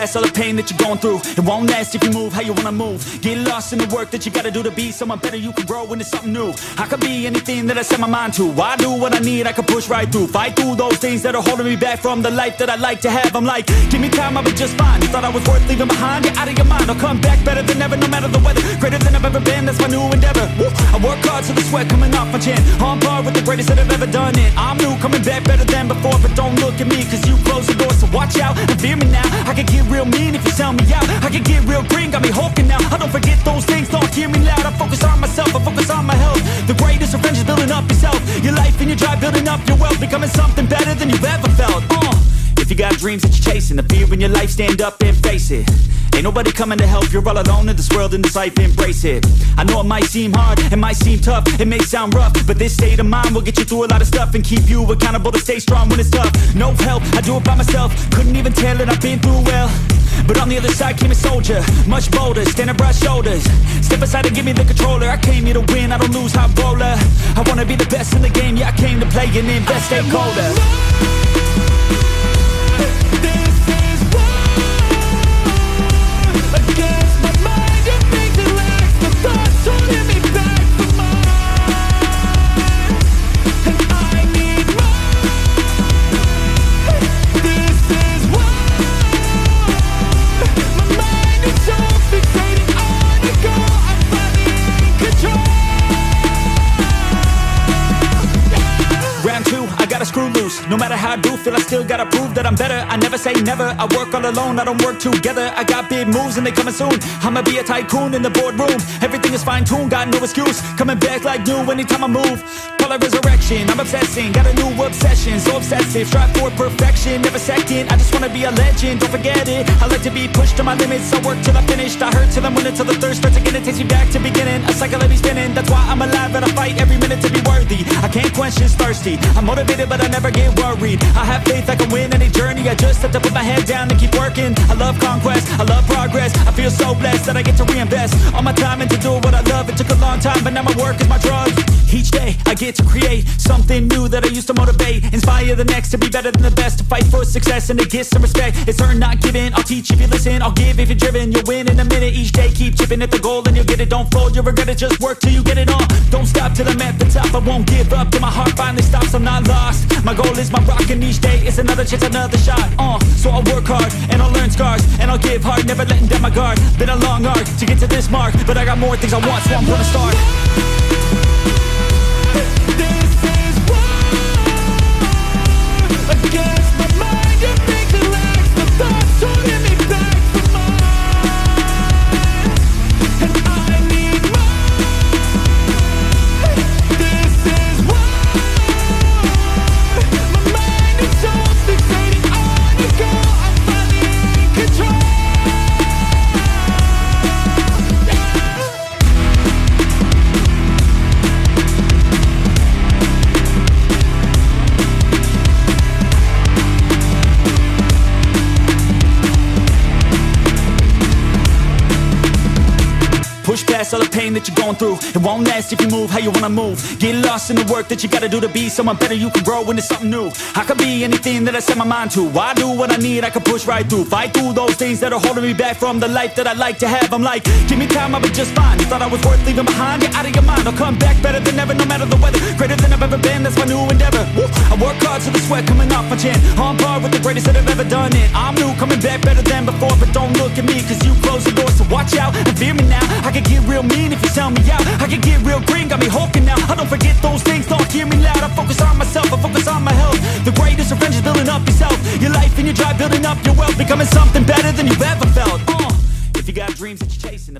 past all the pain that you're going through. It won't last if you move how you wanna move. Get lost in the work that you gotta do to be someone better. You can grow into something new. I could be anything that I set my mind to. I do what I need, I can push right through. Fight through those things that are holding me back from the life that I like to have. I'm like, give me time, I'll be just fine. You thought I was worth leaving behind? Get out of your mind, I'll come back better than ever, no matter the weather. Greater than I've ever been, that's my new endeavor. Woo. I work hard so the sweat coming off my chin. On par with the greatest that I've ever done it. I'm new, coming back better than before. But don't look at me, cause you closed the door. So watch out and fear me now. I can get real mean if you sell me out. I can get real green, got me hulking now. I don't forget those things, don't hear me loud. I focus on myself, I focus on my health. The greatest revenge is building up yourself. Your life and your drive, building up your wealth. Becoming something better than you've ever felt. If you got dreams that you're chasing, the fear in your life, stand up and face it. Ain't nobody coming to help, you're all alone in this world, in this life, embrace it. I know it might seem hard, it might seem tough, it may sound rough, but this state of mind will get you through a lot of stuff and keep you accountable to stay strong when it's tough. No help, I do it by myself, couldn't even tell it, I've been through well. But on the other side came a soldier, much bolder, standing broad shoulders. Step aside and give me the controller, I came here to win, I don't lose, high roller. I wanna be the best in the game, yeah I came to play and invest, stay colder. No matter how I do feel, I still gotta prove that I'm better. I never say never, I work all alone, I don't work together. I got big moves and they coming soon. I'ma be a tycoon in the boardroom. Everything is fine-tuned, got no excuse. Coming back like new anytime I move. Call it resurrection, I'm obsessing. Got a new obsession, so obsessive. Strive for perfection, never second. I just wanna be a legend, don't forget it. I like to be pushed to my limits, I work till I'm finished. I hurt till I'm winning, till the thirst starts again. It takes me back to beginning, a cycle that be spinning. That's why I'm alive and I fight every minute to be worthy. I can't quench this thirsty, I'm motivated but I never get worried. I have faith I can win any journey. I just have to put my head down and keep working. I love conquest, I love progress. I feel so blessed that I get to reinvest all my time into doing what I love. It took a long time, but now my work is my drug. Each day I get to create something new that I used to motivate. Inspire the next to be better than the best. To fight for success and to get some respect. It's earned, not given. I'll teach if you listen, I'll give if you're driven. You'll win in a minute. Each day keep chipping at the goal and you'll get it. Don't fold, you'll regret it. Just work till you get it on. Don't stop till I'm at the top. I won't give up till my heart finally stops. I'm not lost. My goal is my rock and each day it's another chance, another shot. So I'll work hard and I'll learn scars and I'll give hard, never letting down my guard. Been a long arc to get to this mark, but I got more things I want, so I'm gonna start. Push past all the pain that you're going through. It won't last if you move how you wanna move. Get lost in the work that you gotta do to be someone better. You can grow into something new. I could be anything that I set my mind to. I do what I need, I can push right through. Fight through those things that are holding me back from the life that I like to have. I'm like, give me time, I'll be just fine. You thought I was worth leaving behind? Get out of your mind, I'll come back better than ever, no matter the weather. Greater than I've ever been, that's my new endeavor. Woo. I work hard so the sweat coming off my chin. On par with the greatest that I've ever done it. I'm new, coming back better than before. But don't look at me, cause you closed the door. So watch out and fear me now. I can get real mean if you sell me out. I can get real green, got me hulking now. I don't forget those things, don't hear me loud. I focus on myself, I focus on my health. The greatest revenge is building up yourself. Your life and your drive, building up your wealth. Becoming something better than you've ever felt. If you got dreams that you're chasing,